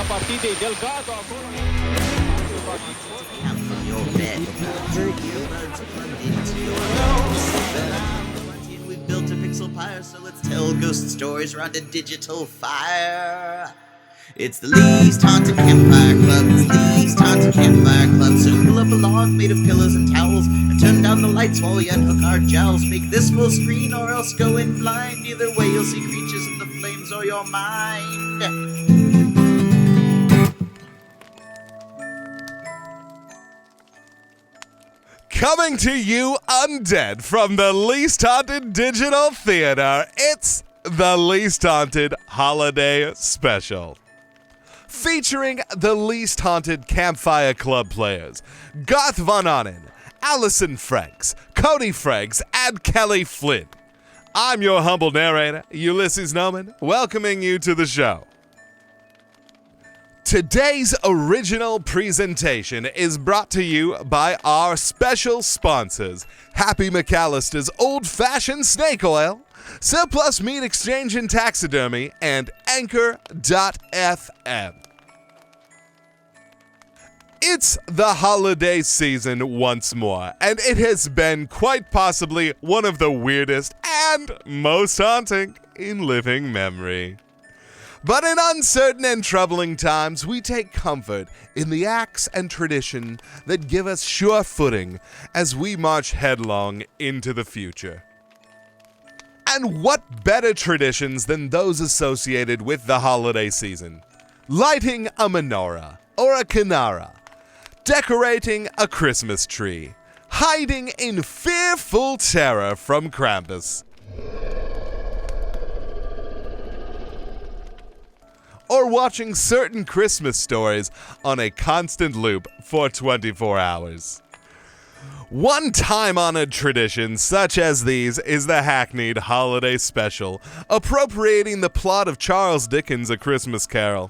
partite del Garth. Out from your bed, birds plugged into your nose. We've built a pixel pyre, so let's tell ghost stories around a digital fire. It's the least haunted campfire club. It's the least haunted campfire club. So pull up a log made of pillows and towels and turn down the lights while we unhook our jowls. Make this full screen or else go in blind. Either way you'll see creatures in the flames or your mind. Coming to you undead from the Least Haunted Digital Theater, it's the Least Haunted Holiday Special. Featuring the Least Haunted Campfire Club players, Garth von Ahnen, Alison Franks, Cody Franks, and Kelly Flynn. I'm your humble narrator, Ulysses Noman, welcoming you to the show. Today's original presentation is brought to you by our special sponsors, Happy McAllister's Old Fashioned Snake Oil, Surplus Meat Exchange and Taxidermy, and Anchor.fm. It's the holiday season once more, and it has been quite possibly one of the weirdest and most haunting in living memory. But in uncertain and troubling times, we take comfort in the acts and tradition that give us sure footing as we march headlong into the future. And what better traditions than those associated with the holiday season? Lighting a menorah or a kinara, decorating a Christmas tree, hiding in fearful terror from Krampus, or watching certain Christmas stories on a constant loop for 24 hours. One time-honored tradition such as these is the hackneyed holiday special, appropriating the plot of Charles Dickens' A Christmas Carol.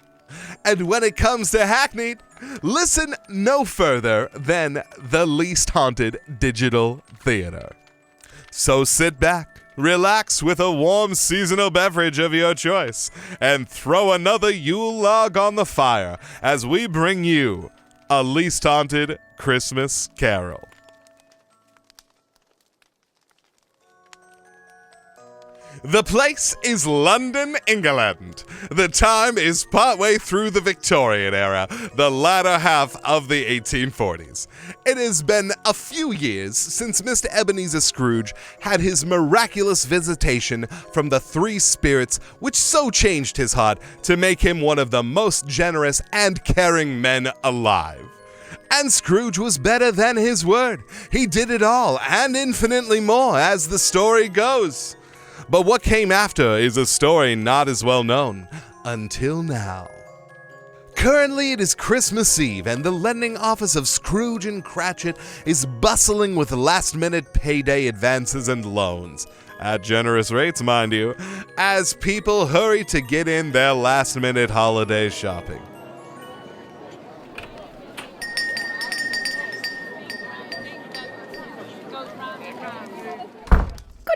And when it comes to hackneyed, listen no further than the Least Haunted Digital Theater. So sit back, relax with a warm seasonal beverage of your choice, and throw another Yule log on the fire as we bring you a Least Haunted Christmas Carol. The place is London, England. The time is partway through the Victorian era, the latter half of the 1840s. It has been a few years since Mr. Ebenezer Scrooge had his miraculous visitation from the three spirits which so changed his heart to make him one of the most generous and caring men alive. And Scrooge was better than his word. He did it all and infinitely more, as the story goes. But what came after is a story not as well known until now. Currently it is Christmas Eve and the lending office of Scrooge and Cratchit is bustling with last-minute payday advances and loans, at generous rates mind you, as people hurry to get in their last-minute holiday shopping.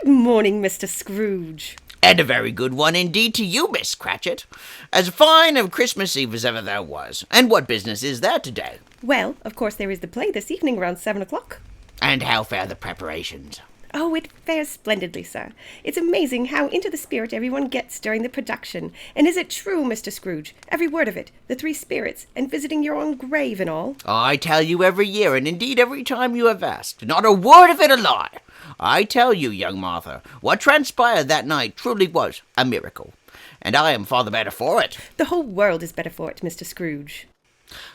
Good morning, Mr. Scrooge. And a very good one indeed to you, Miss Cratchit. As fine a Christmas Eve as ever there was. And what business is there today? Well, of course there is the play this evening around 7 o'clock. And how fare the preparations? Oh, it fares splendidly, sir. It's amazing how into the spirit everyone gets during the production. And is it true, Mr. Scrooge? Every word of it. The three spirits, and visiting your own grave and all. I tell you every year, and indeed every time you have asked. Not a word of it a lie. I tell you, young Martha, what transpired that night truly was a miracle. And I am far the better for it. The whole world is better for it, Mr. Scrooge.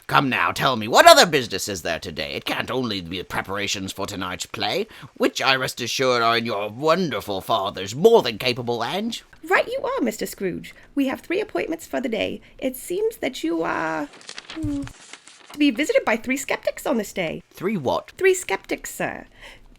Come now, tell me, what other business is there today? It can't only be the preparations for tonight's play, which I rest assured are in your wonderful father's more than capable hands. Right you are, Mr. Scrooge. We have 3 appointments for the day. It seems that you are to be visited by 3 skeptics on this day. 3 what? 3 skeptics, sir.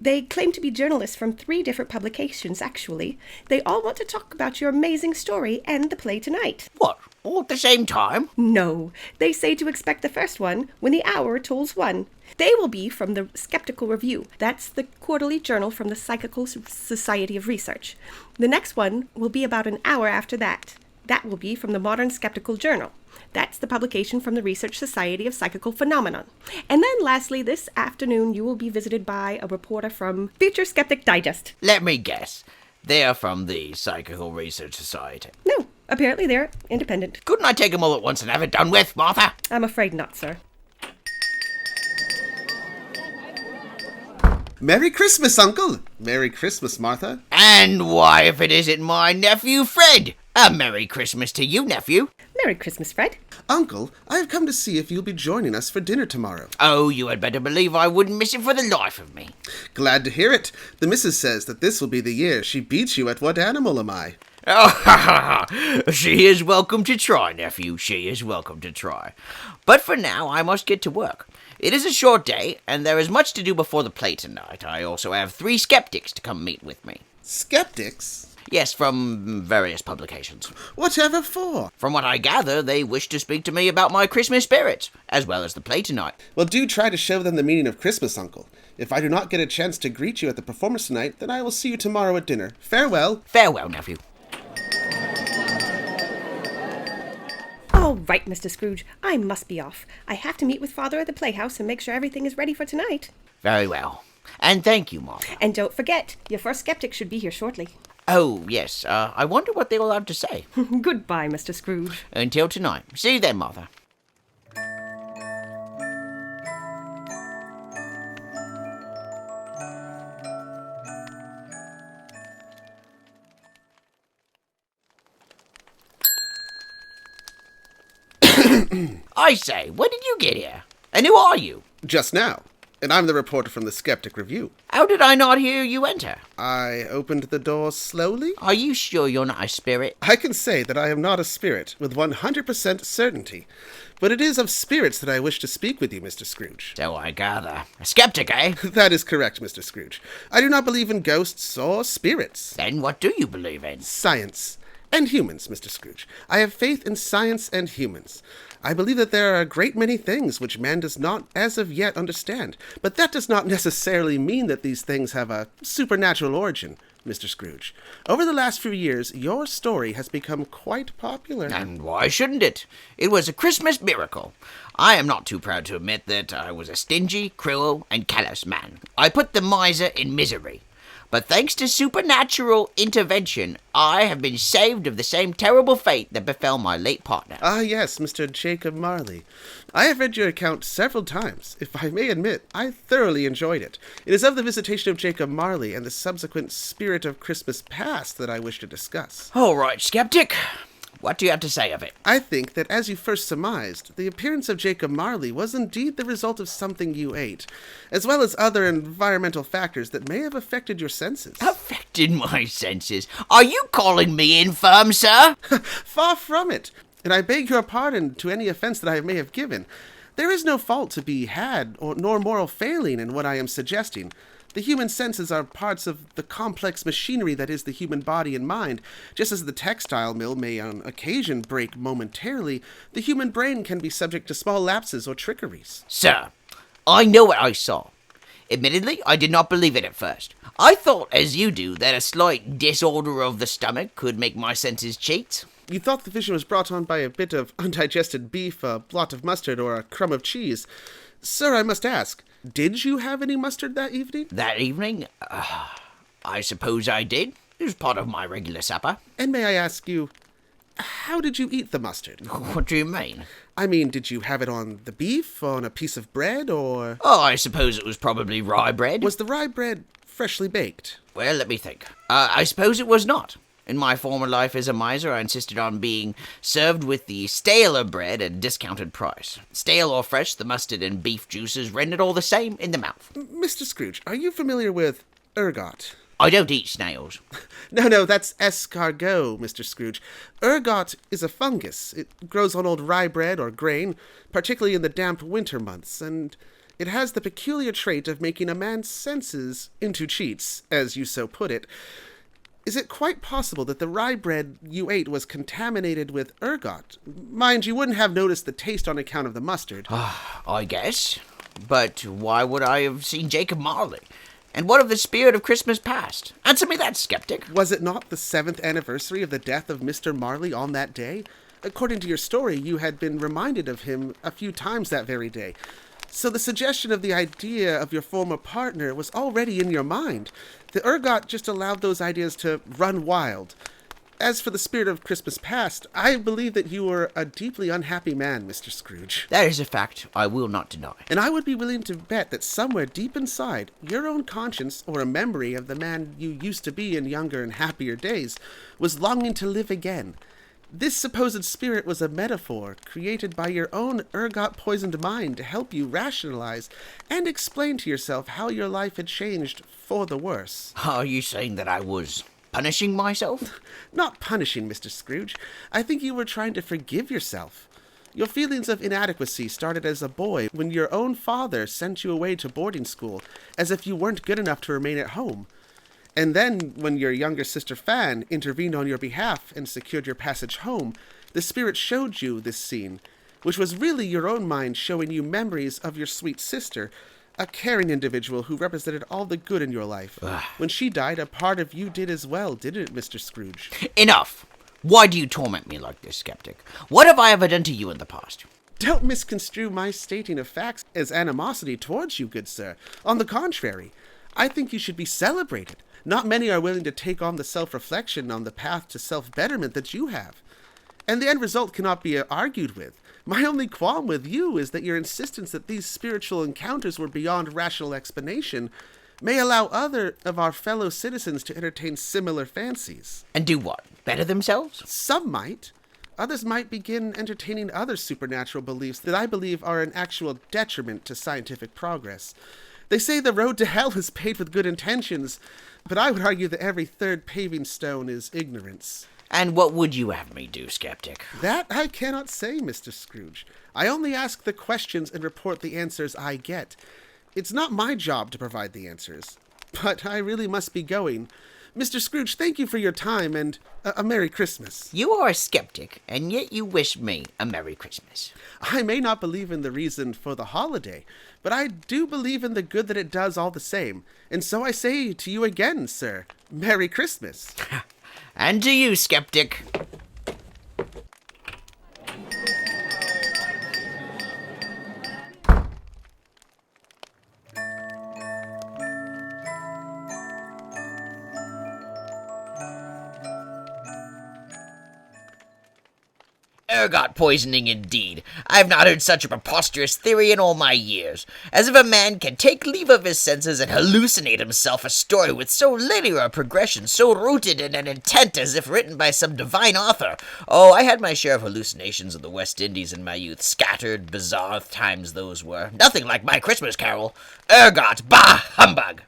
They claim to be journalists from 3 different publications, actually. They all want to talk about your amazing story and the play tonight. What? All at the same time? No. They say to expect the first one when the hour tolls 1. They will be from the Skeptical Review. That's the quarterly journal from the Psychical Society of Research. The next one will be about an hour after that. That will be from the Modern Skeptical Journal. That's the publication from the Research Society of Psychical Phenomenon. And then lastly, this afternoon you will be visited by a reporter from Future Skeptic Digest. Let me guess. They're from the Psychical Research Society. No, apparently they're independent. Couldn't I take them all at once and have it done with, Martha? I'm afraid not, sir. Merry Christmas, Uncle! Merry Christmas, Martha. And why, if it isn't my nephew, Fred? A Merry Christmas to you, nephew. Merry Christmas, Fred. Uncle, I have come to see if you'll be joining us for dinner tomorrow. Oh, you had better believe I wouldn't miss it for the life of me. Glad to hear it. The missus says that this will be the year she beats you at What Animal Am I? Oh, ha ha ha. She is welcome to try, nephew. She is welcome to try. But for now, I must get to work. It is a short day, and there is much to do before the play tonight. I also have 3 skeptics to come meet with me. Skeptics? Yes, from various publications. Whatever for? From what I gather, they wish to speak to me about my Christmas spirit, as well as the play tonight. Well, do try to show them the meaning of Christmas, Uncle. If I do not get a chance to greet you at the performance tonight, then I will see you tomorrow at dinner. Farewell. Farewell, nephew. All right, Mr. Scrooge, I must be off. I have to meet with Father at the Playhouse and make sure everything is ready for tonight. Very well. And thank you, Martha. And don't forget, your first skeptic should be here shortly. Oh, yes. I wonder what they will have to say. Goodbye, Mr. Scrooge. Until tonight. See you then, Martha. I say, when did you get here? And who are you? Just now. And I'm the reporter from the Skeptic Review. How did I not hear you enter? I opened the door slowly. Are you sure you're not a spirit? I can say that I am not a spirit with 100% certainty. But it is of spirits that I wish to speak with you, Mr. Scrooge. So I gather. A skeptic, eh? That is correct, Mr. Scrooge. I do not believe in ghosts or spirits. Then what do you believe in? Science. And humans, Mr. Scrooge. I have faith in science and humans. I believe that there are a great many things which man does not as of yet understand, but that does not necessarily mean that these things have a supernatural origin, Mr. Scrooge. Over the last few years, your story has become quite popular. And why shouldn't it? It was a Christmas miracle. I am not too proud to admit that I was a stingy, cruel, and callous man. I put the miser in misery. But thanks to supernatural intervention, I have been saved of the same terrible fate that befell my late partner. Ah, yes, Mr. Jacob Marley. I have read your account several times. If I may admit, I thoroughly enjoyed it. It is of the visitation of Jacob Marley and the subsequent spirit of Christmas past that I wish to discuss. All right, skeptic. What do you have to say of it? I think that, as you first surmised, the appearance of Jacob Marley was indeed the result of something you ate, as well as other environmental factors that may have affected your senses. Affected my senses? Are you calling me infirm, sir? Far from it, and I beg your pardon to any offense that I may have given. There is no fault to be had, nor moral failing in what I am suggesting. The human senses are parts of the complex machinery that is the human body and mind. Just as the textile mill may on occasion break momentarily, the human brain can be subject to small lapses or trickeries. Sir, I know what I saw. Admittedly, I did not believe it at first. I thought, as you do, that a slight disorder of the stomach could make my senses cheat. You thought the vision was brought on by a bit of undigested beef, a blot of mustard, or a crumb of cheese. Sir, I must ask, did you have any mustard that evening? That evening? I suppose I did. It was part of my regular supper. And may I ask you, how did you eat the mustard? What do you mean? I mean, did you have it on the beef, on a piece of bread, or... Oh, I suppose it was probably rye bread. Was the rye bread freshly baked? Well, let me think. I suppose it was not. In my former life as a miser, I insisted on being served with the staler bread at a discounted price. Stale or fresh, the mustard and beef juices rendered all the same in the mouth. Mr. Scrooge, are you familiar with ergot? I don't eat snails. No, that's escargot, Mr. Scrooge. Ergot is a fungus. It grows on old rye bread or grain, particularly in the damp winter months, and it has the peculiar trait of making a man's senses into cheats, as you so put it. Is it quite possible that the rye bread you ate was contaminated with ergot? Mind, you wouldn't have noticed the taste on account of the mustard. I guess. But why would I have seen Jacob Marley? And what of the spirit of Christmas past? Answer me that, skeptic. Was it not the 7th anniversary of the death of Mr. Marley on that day? According to your story, you had been reminded of him a few times that very day. So the suggestion of the idea of your former partner was already in your mind. The ergot just allowed those ideas to run wild. As for the spirit of Christmas past, I believe that you were a deeply unhappy man, Mr. Scrooge. That is a fact I will not deny. And I would be willing to bet that somewhere deep inside, your own conscience, or a memory of the man you used to be in younger and happier days, was longing to live again. This supposed spirit was a metaphor created by your own ergot-poisoned mind to help you rationalize and explain to yourself how your life had changed for the worse. Are you saying that I was punishing myself? Not punishing, Mr. Scrooge. I think you were trying to forgive yourself. Your feelings of inadequacy started as a boy when your own father sent you away to boarding school as if you weren't good enough to remain at home. And then, when your younger sister Fan intervened on your behalf and secured your passage home, the spirit showed you this scene, which was really your own mind showing you memories of your sweet sister, a caring individual who represented all the good in your life. When she died, a part of you did as well, didn't it, Mr. Scrooge? Enough! Why do you torment me like this, Skeptic? What have I ever done to you in the past? Don't misconstrue my stating of facts as animosity towards you, good sir. On the contrary, I think you should be celebrated. Not many are willing to take on the self-reflection on the path to self-betterment that you have. And the end result cannot be argued with. My only qualm with you is that your insistence that these spiritual encounters were beyond rational explanation may allow other of our fellow citizens to entertain similar fancies. And do what? Better themselves? Some might. Others might begin entertaining other supernatural beliefs that I believe are an actual detriment to scientific progress. They say the road to hell is paved with good intentions, but I would argue that every third paving stone is ignorance. And what would you have me do, Skeptic? That I cannot say, Mr. Scrooge. I only ask the questions and report the answers I get. It's not my job to provide the answers. But I really must be going. Mr. Scrooge, thank you for your time, and a Merry Christmas. You are a skeptic, and yet you wish me a Merry Christmas. I may not believe in the reason for the holiday, but I do believe in the good that it does all the same. And so I say to you again, sir, Merry Christmas. And to you, Skeptic. Ergot poisoning indeed. I have not heard such a preposterous theory in all my years. As if a man can take leave of his senses and hallucinate himself a story with so linear a progression, so rooted in an intent as if written by some divine author. Oh, I had my share of hallucinations of the West Indies in my youth. Scattered, bizarre times those were. Nothing like my Christmas carol. Ergot, bah, humbug!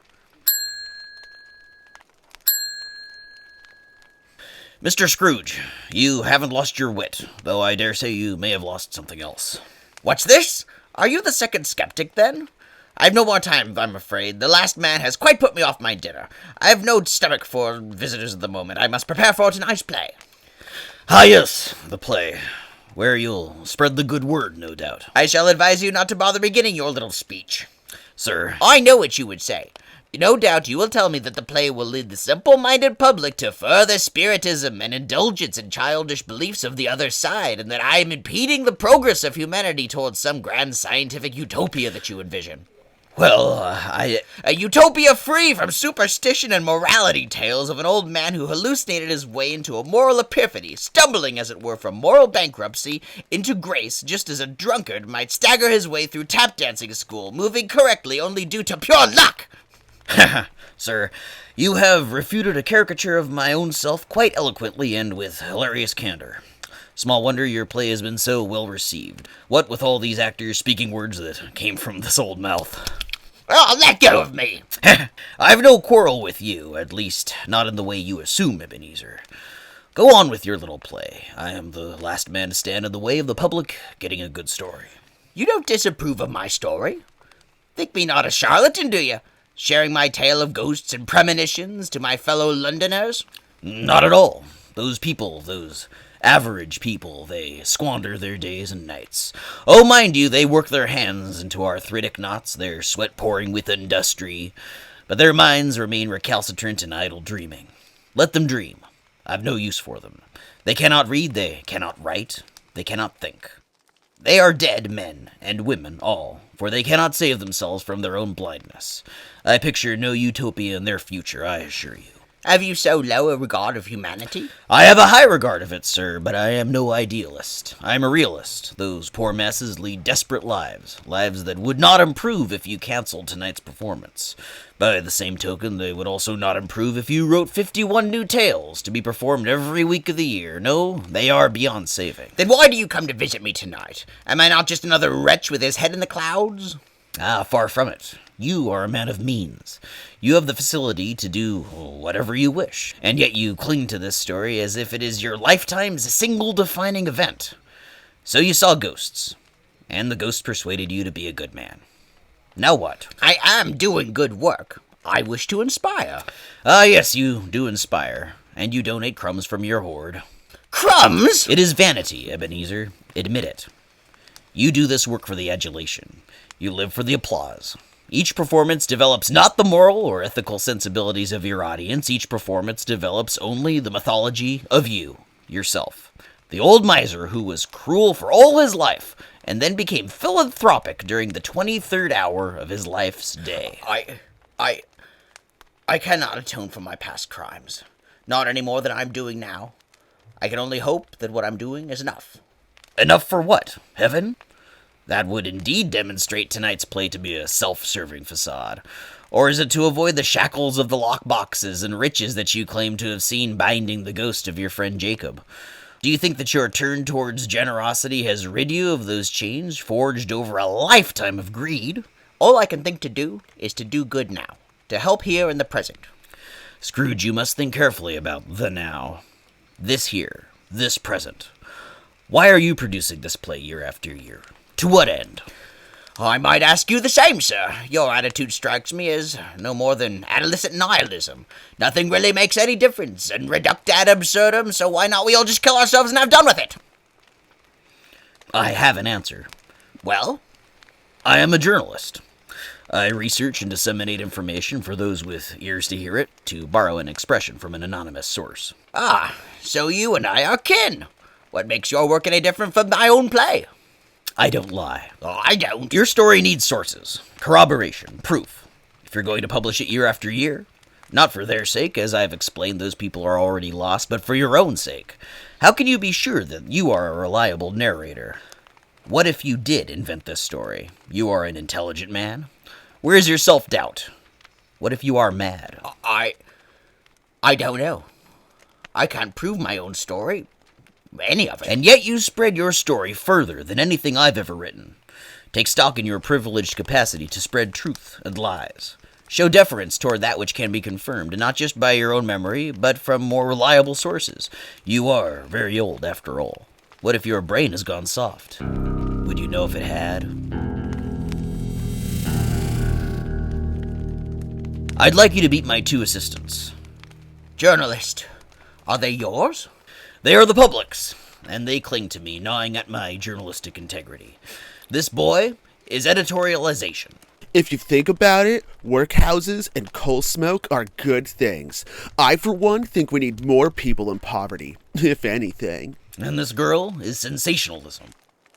Mr. Scrooge, you haven't lost your wit, though I dare say you may have lost something else. What's this? Are you the second skeptic, then? I've no more time, I'm afraid. The last man has quite put me off my dinner. I've no stomach for visitors at the moment. I must prepare for tonight's play. Ah, yes, the play. Where you'll spread the good word, no doubt. I shall advise you not to bother beginning your little speech. Sir. I know what you would say. No doubt you will tell me that the play will lead the simple-minded public to further spiritism and indulgence in childish beliefs of the other side, and that I am impeding the progress of humanity towards some grand scientific utopia that you envision. Well, a utopia free from superstition and morality tales of an old man who hallucinated his way into a moral epiphany, stumbling, as it were, from moral bankruptcy into grace, just as a drunkard might stagger his way through tap-dancing school, moving correctly only due to pure luck! Sir, you have refuted a caricature of my own self quite eloquently and with hilarious candor. Small wonder your play has been so well received. What with all these actors speaking words that came from this old mouth. Oh, let go of me! I've no quarrel with you, at least not in the way you assume, Ebenezer. Go on with your little play. I am the last man to stand in the way of the public getting a good story. You don't disapprove of my story? Think me not a charlatan, do you? Sharing my tale of ghosts and premonitions to my fellow Londoners? Not at all. Those people, those average people, they squander their days and nights. Oh, mind you, they work their hands into arthritic knots, their sweat pouring with industry, but their minds remain recalcitrant and idle dreaming. Let them dream. I've no use for them. They cannot read, they cannot write, they cannot think. They are dead men and women, all, for they cannot save themselves from their own blindness. I picture no utopia in their future, I assure you. Have you so low a regard of humanity? I have a high regard of it, sir, but I am no idealist. I am a realist. Those poor masses lead desperate lives, lives that would not improve if you canceled tonight's performance. By the same token, they would also not improve if you wrote 51 new tales to be performed every week of the year. No, they are beyond saving. Then why do you come to visit me tonight? Am I not just another wretch with his head in the clouds? Ah, far from it. You are a man of means. You have the facility to do whatever you wish, and yet you cling to this story as if it is your lifetime's single defining event. So you saw ghosts, and the ghost persuaded you to be a good man. Now what? I am doing good work. I wish to inspire. Ah, yes, you do inspire, and you donate crumbs from your hoard. Crumbs? It is vanity, Ebenezer. Admit it. You do this work for the adulation. You live for the applause. Each performance develops not the moral or ethical sensibilities of your audience. Each performance develops only the mythology of you, yourself. The old miser who was cruel for all his life and then became philanthropic during the 23rd hour of his life's day. I cannot atone for my past crimes. Not any more than I'm doing now. I can only hope that what I'm doing is enough. Enough for what? Heaven? That would indeed demonstrate tonight's play to be a self-serving facade. Or is it to avoid the shackles of the lockboxes and riches that you claim to have seen binding the ghost of your friend Jacob? Do you think that your turn towards generosity has rid you of those chains forged over a lifetime of greed? All I can think to do is to do good now, to help here in the present. Scrooge, you must think carefully about the now. This here, this present. Why are you producing this play year after year? To what end? I might ask you the same, sir. Your attitude strikes me as no more than adolescent nihilism. Nothing really makes any difference, and reducta ad absurdum, so why not we all just kill ourselves and have done with it? I have an answer. Well? I am a journalist. I research and disseminate information for those with ears to hear it, to borrow an expression from an anonymous source. Ah, so you and I are kin. What makes your work any different from my own play? I don't lie. Oh, I don't. Your story needs sources, corroboration, proof. If you're going to publish it year after year, not for their sake, as I've explained, those people are already lost, but for your own sake. How can you be sure that you are a reliable narrator? What if you did invent this story? You are an intelligent man. Where is your self-doubt? What if you are mad? I don't know. I can't prove my own story. Any of it. And yet you spread your story further than anything I've ever written. Take stock in your privileged capacity to spread truth and lies. Show deference toward that which can be confirmed, and not just by your own memory, but from more reliable sources. You are very old, after all. What if your brain has gone soft? Would you know if it had? I'd like you to meet my two assistants. Journalist. Are they yours? They are the public's, and they cling to me, gnawing at my journalistic integrity. This boy is Editorialization. If you think about it, workhouses and coal smoke are good things. I, for one, think we need more people in poverty, if anything. And this girl is Sensationalism.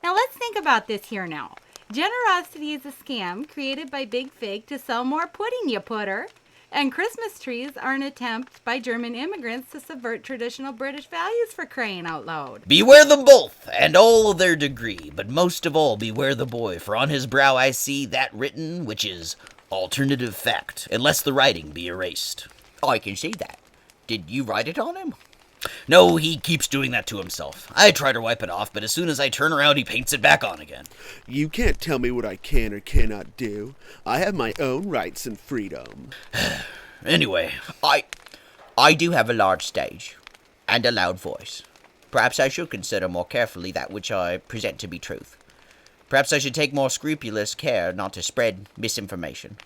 Now let's think about this here now. Generosity is a scam created by Big Fig to sell more pudding, you putter. And Christmas trees are an attempt by German immigrants to subvert traditional British values, for crying out loud. Beware them both, and all of their degree, but most of all beware the boy, for on his brow I see that written which is alternative fact, unless the writing be erased. I can see that. Did you write it on him? No, he keeps doing that to himself. I try to wipe it off, but as soon as I turn around, he paints it back on again. You can't tell me what I can or cannot do. I have my own rights and freedom. Anyway. I do have a large stage, and a loud voice. Perhaps I should consider more carefully that which I present to be truth. Perhaps I should take more scrupulous care not to spread misinformation.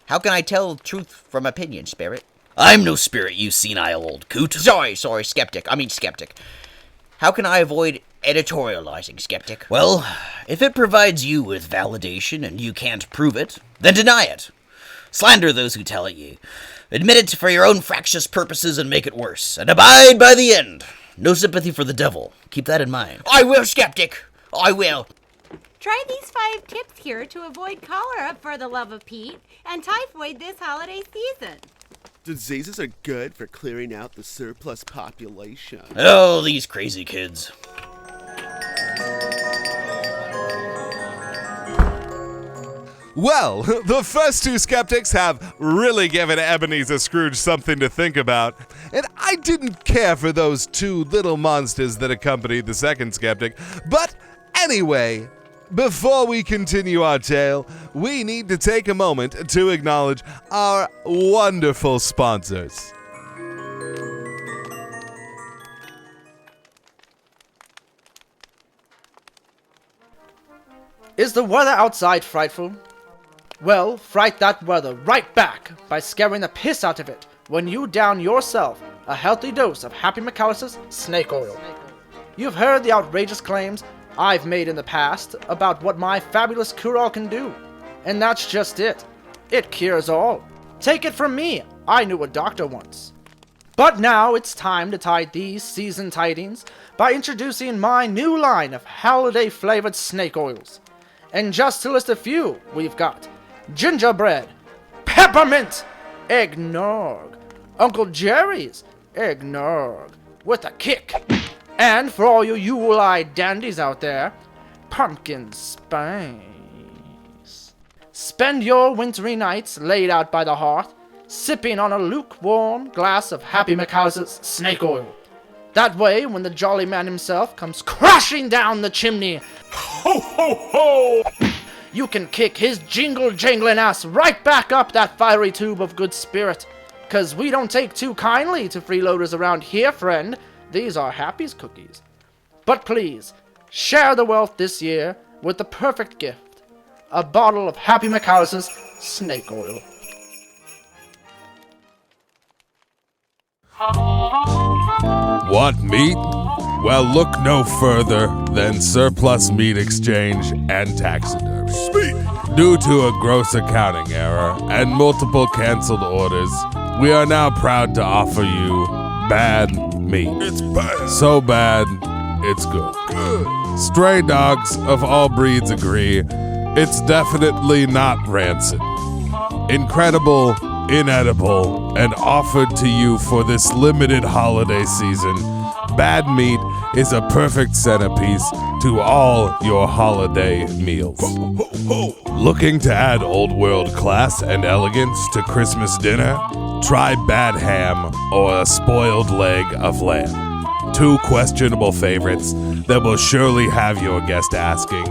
How can I tell truth from opinion, Spirit? I'm no spirit, you senile old coot. Sorry, skeptic. Skeptic. How can I avoid editorializing, Skeptic? Well, if it provides you with validation and you can't prove it, then deny it. Slander those who tell it you. Admit it for your own fractious purposes and make it worse. And abide by the end. No sympathy for the devil. Keep that in mind. I will, Skeptic. I will. Try these 5 tips here to avoid cholera for the love of Pete and typhoid this holiday season. Diseases are good for clearing out the surplus population. Oh, these crazy kids. Well, the first 2 skeptics have really given Ebenezer Scrooge something to think about, and I didn't care for those 2 little monsters that accompanied the second skeptic. But anyway, before we continue our tale, we need to take a moment to acknowledge our wonderful sponsors. Is the weather outside frightful? Well, fright that weather right back by scaring the piss out of it when you down yourself a healthy dose of Happy McAllister's snake oil. You've heard the outrageous claims I've made in the past about what my fabulous cure-all can do. And that's just it. It cures all. Take it from me, I knew a doctor once. But now it's time to tide these season tidings by introducing my new line of holiday-flavored snake oils. And just to list a few, we've got gingerbread, peppermint, eggnog, Uncle Jerry's eggnog with a kick. And for all you Yule-eyed dandies out there, pumpkin spice. Spend your wintry nights laid out by the hearth, sipping on a lukewarm glass of Happy McAllister's snake oil. That way, when the jolly man himself comes crashing down the chimney, ho ho ho! You can kick his jingle-jangling ass right back up that fiery tube of good spirit. 'Cause we don't take too kindly to freeloaders around here, friend. These are Happy's cookies. But please, share the wealth this year with the perfect gift. A bottle of Happy McAllister's snake oil. Want meat? Well, look no further than Surplus Meat Exchange and Taxidermy. Due to a gross accounting error and multiple canceled orders, we are now proud to offer you bad meat. It's bad. So bad, it's good. Stray dogs of all breeds agree, it's definitely not rancid. Incredible, inedible, and offered to you for this limited holiday season, bad meat is a perfect centerpiece to all your holiday meals. Looking to add old world class and elegance to Christmas dinner? Try bad ham or a spoiled leg of lamb. 2 questionable favorites that will surely have your guest asking,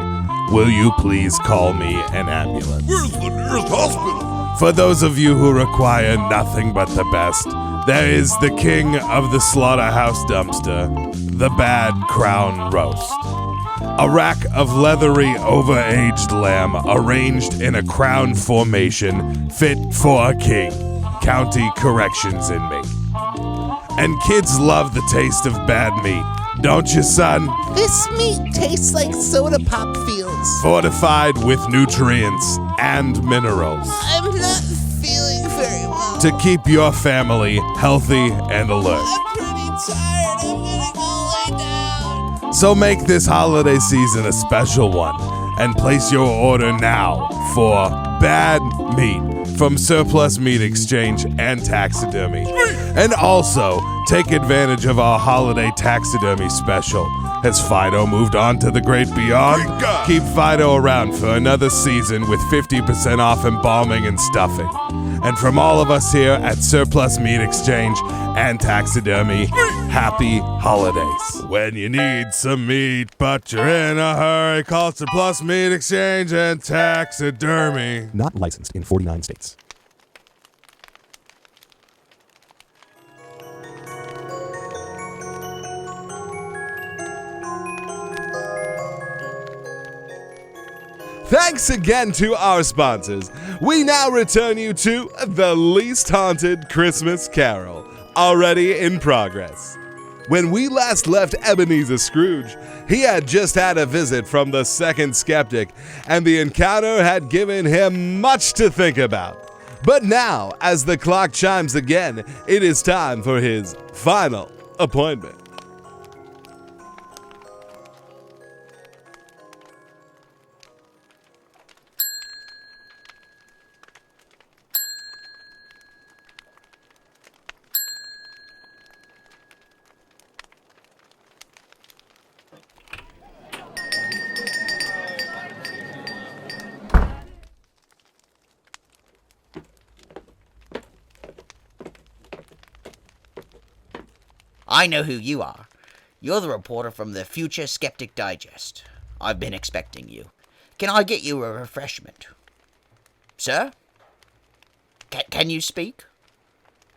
will you please call me an ambulance? Where's the nearest hospital? For those of you who require nothing but the best, there is the king of the slaughterhouse dumpster, the Bad Crown Roast. A rack of leathery, over-aged lamb arranged in a crown formation fit for a king. County corrections in me. And kids love the taste of bad meat, don't you, son? This meat tastes like soda pop feels. Fortified with nutrients and minerals. I'm not feeling very well. To keep your family healthy and alert. I'm pretty tired. I'm gonna go lay down. So make this holiday season a special one and place your order now for bad meat from Surplus Meat Exchange and Taxidermy. And also, take advantage of our holiday taxidermy special. Has Fido moved on to the great beyond? Keep Fido around for another season with 50% off embalming and stuffing. And from all of us here at Surplus Meat Exchange and Taxidermy, happy holidays. When you need some meat, but you're in a hurry, call Surplus Meat Exchange and Taxidermy. Not licensed in 49 states. Thanks again to our sponsors. We now return you to The Least Haunted Christmas Carol, already in progress. When we last left Ebenezer Scrooge, he had just had a visit from the second skeptic, and the encounter had given him much to think about. But now, as the clock chimes again, it is time for his final appointment. I know who you are. You're the reporter from the Future Skeptic Digest. I've been expecting you. Can I get you a refreshment? Sir? Can you speak?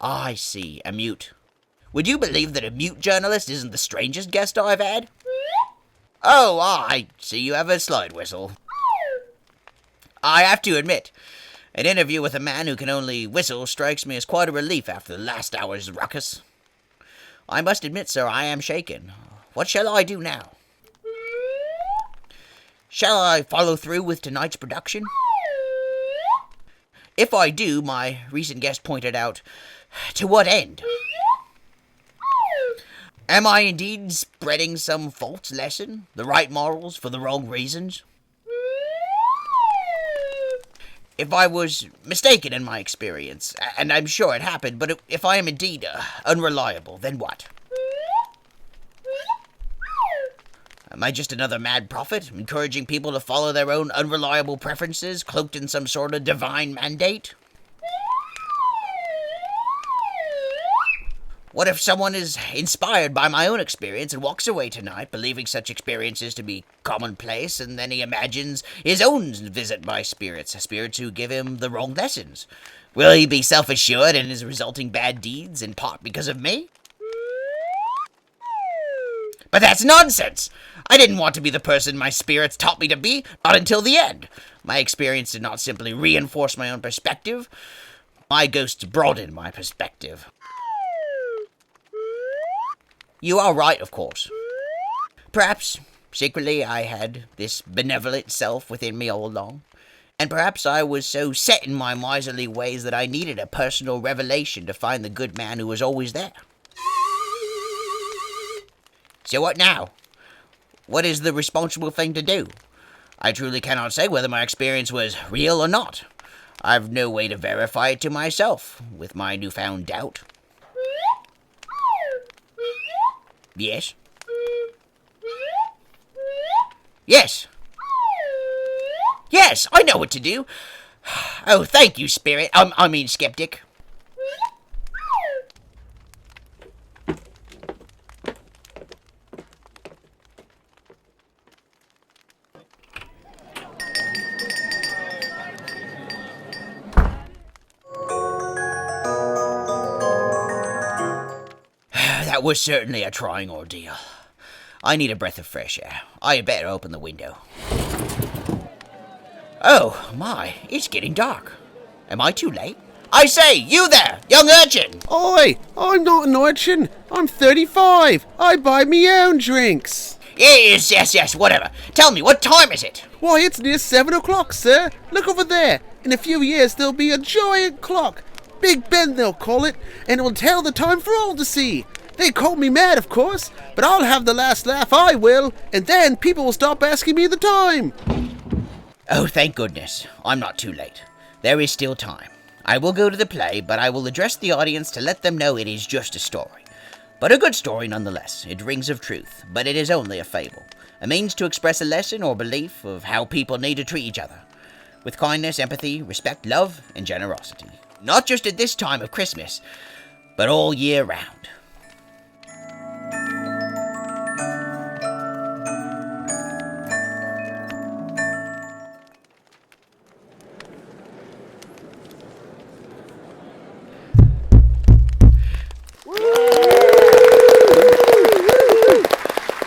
I see, a mute. Would you believe that a mute journalist isn't the strangest guest I've had? Oh, I see you have a slide whistle. I have to admit, an interview with a man who can only whistle strikes me as quite a relief after the last hour's ruckus. I must admit, sir, I am shaken. What shall I do now? Shall I follow through with tonight's production? If I do, my recent guest pointed out, to what end? Am I indeed spreading some false lesson? The right morals for the wrong reasons? If I was mistaken in my experience, and I'm sure it happened, but if I am indeed unreliable, then what? Am I just another mad prophet, encouraging people to follow their own unreliable preferences, cloaked in some sort of divine mandate? What if someone is inspired by my own experience and walks away tonight believing such experiences to be commonplace, and then he imagines his own visit by spirits who give him the wrong lessons? Will he be self-assured in his resulting bad deeds, in part because of me? But that's nonsense! I didn't want to be the person my spirits taught me to be, not until the end. My experience did not simply reinforce my own perspective. My ghosts broadened my perspective. You are right, of course. Perhaps, secretly, I had this benevolent self within me all along. And perhaps I was so set in my miserly ways that I needed a personal revelation to find the good man who was always there. So what now? What is the responsible thing to do? I truly cannot say whether my experience was real or not. I've no way to verify it to myself, with my newfound doubt. Yes? Yes! Yes, I know what to do! Oh, thank you, Spirit. I mean, Skeptic. That was certainly a trying ordeal. I need a breath of fresh air. I had better open the window. Oh, my, it's getting dark. Am I too late? I say, you there, young urchin! Oi! I'm not an urchin. I'm 35. I buy me own drinks. Yes, whatever. Tell me, what time is it? Why, it's near 7 o'clock, sir. Look over there. In a few years, there'll be a giant clock. Big Ben, they'll call it, and it'll tell the time for all to see. They call me mad, of course, but I'll have the last laugh, I will, and then people will stop asking me the time. Oh, thank goodness. I'm not too late. There is still time. I will go to the play, but I will address the audience to let them know it is just a story. But a good story nonetheless. It rings of truth, but it is only a fable. A means to express a lesson or belief of how people need to treat each other. With kindness, empathy, respect, love, and generosity. Not just at this time of Christmas, but all year round.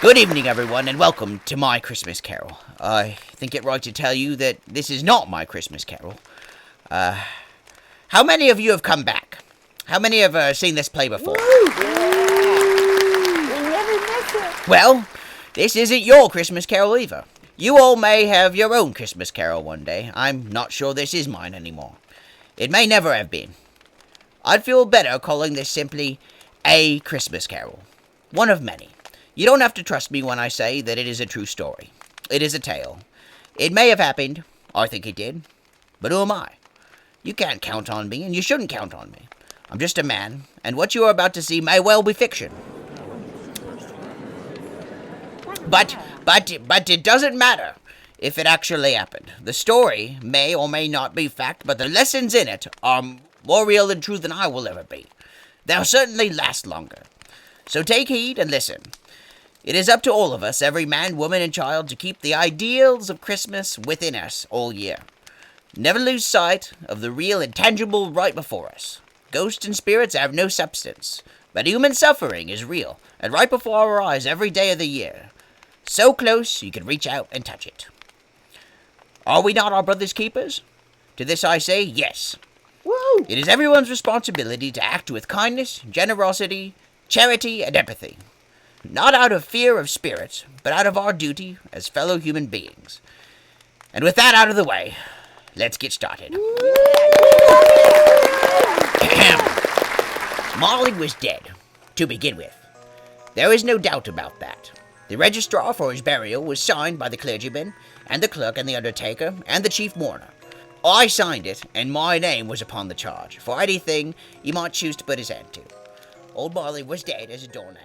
Good evening, everyone, and welcome to my Christmas Carol. I think it right to tell you that this is not my Christmas Carol. How many of you have come back? How many have seen this play before? Well, this isn't your Christmas Carol either. You all may have your own Christmas Carol one day. I'm not sure this is mine anymore. It may never have been. I'd feel better calling this simply a Christmas Carol. One of many. You don't have to trust me when I say that it is a true story. It is a tale. It may have happened. I think it did. But who am I? You can't count on me, and you shouldn't count on me. I'm just a man, and what you are about to see may well be fiction. But it doesn't matter if it actually happened. The story may or may not be fact, but the lessons in it are more real and true than I will ever be. They'll certainly last longer. So take heed and listen. It is up to all of us, every man, woman, and child, to keep the ideals of Christmas within us all year. Never lose sight of the real and tangible right before us. Ghosts and spirits have no substance, but human suffering is real and right before our eyes every day of the year. So close you can reach out and touch it. Are we not our brother's keepers? To this I say yes. Woo! It is everyone's responsibility to act with kindness, generosity, charity, and empathy. Not out of fear of spirits, but out of our duty as fellow human beings. And with that out of the way, let's get started. Molly was dead, to begin with. There is no doubt about that. The registrar for his burial was signed by the clergyman, and the clerk and the undertaker, and the chief mourner. I signed it, and my name was upon the charge, for anything he might choose to put his hand to. Old Marley was dead as a doornail.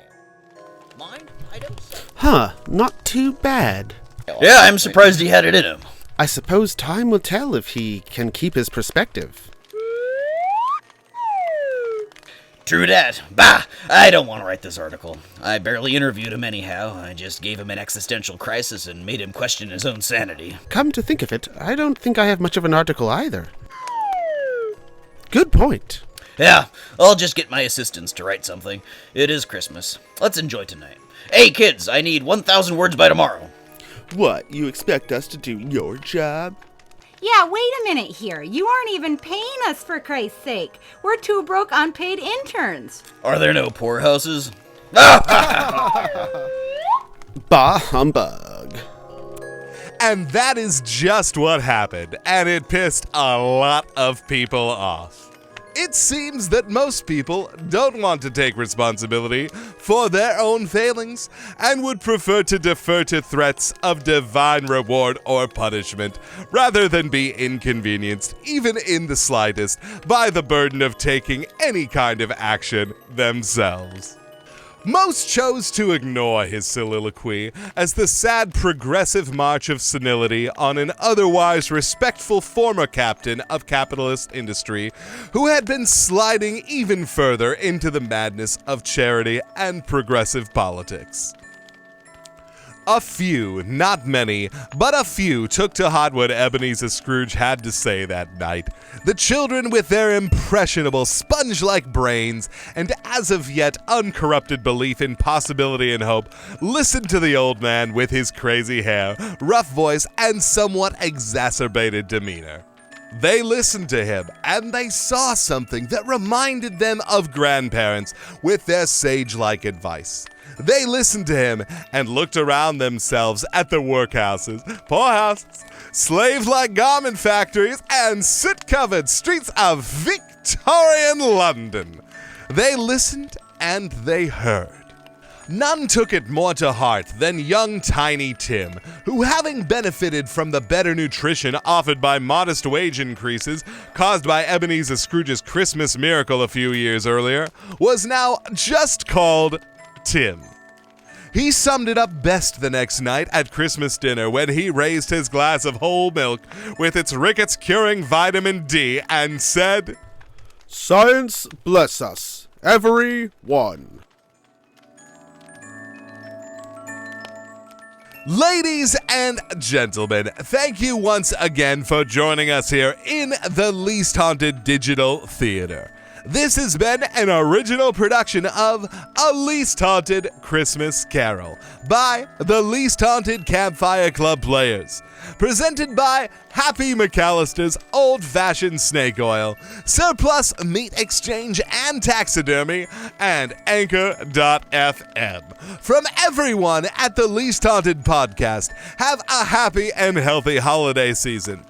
Mind? I don't say. Huh, not too bad. Yeah, I'm surprised he had it in him. I suppose time will tell if he can keep his perspective. True that. Bah! I don't want to write this article. I barely interviewed him anyhow. I just gave him an existential crisis and made him question his own sanity. Come to think of it, I don't think I have much of an article either. Good point. Yeah, I'll just get my assistants to write something. It is Christmas. Let's enjoy tonight. Hey, kids, I need 1,000 words by tomorrow. What, you expect us to do your job? Yeah, wait a minute here. You aren't even paying us, for Christ's sake. We're two broke unpaid interns. Are there no poorhouses? Bah humbug. And that is just what happened, and it pissed a lot of people off. It seems that most people don't want to take responsibility for their own failings and would prefer to defer to threats of divine reward or punishment rather than be inconvenienced, even in the slightest, by the burden of taking any kind of action themselves. Most chose to ignore his soliloquy as the sad progressive march of senility on an otherwise respectful former captain of capitalist industry who had been sliding even further into the madness of charity and progressive politics. A few, not many, but a few took to heart what Ebenezer Scrooge had to say that night. The children with their impressionable, sponge-like brains and as of yet uncorrupted belief in possibility and hope listened to the old man with his crazy hair, rough voice, and somewhat exacerbated demeanor. They listened to him, and they saw something that reminded them of grandparents with their sage-like advice. They listened to him and looked around themselves at the workhouses, poorhouses, slave-like garment factories, and soot-covered streets of Victorian London. They listened and they heard. None took it more to heart than young Tiny Tim, who, having benefited from the better nutrition offered by modest wage increases caused by Ebenezer Scrooge's Christmas miracle a few years earlier, was now just called Tim. He summed it up best the next night at Christmas dinner when he raised his glass of whole milk with its rickets-curing vitamin D and said, Science bless us, every one. Ladies and gentlemen, thank you once again for joining us here in the Least Haunted Digital Theater. This has been an original production of A Least Haunted Christmas Carol by the Least Haunted Campfire Club players. Presented by Happy McAllister's Old-Fashioned Snake Oil, Surplus Meat Exchange and Taxidermy, and Anchor.fm. From everyone at the Least Haunted Podcast, have a happy and healthy holiday season.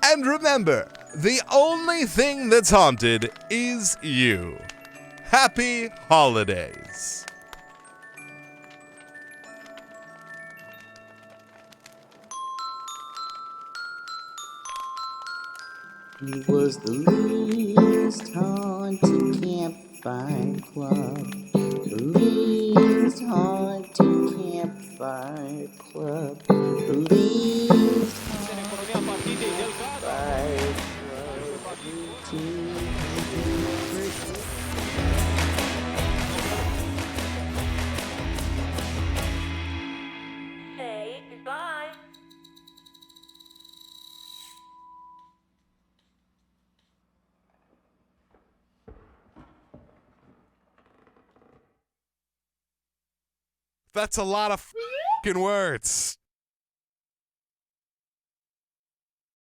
And remember, The only thing that's haunted is you. Happy holidays. It was the least haunted campfire club. The least haunted campfire club. The least haunted campfire club. Hey, goodbye. That's a lot of f***ing words.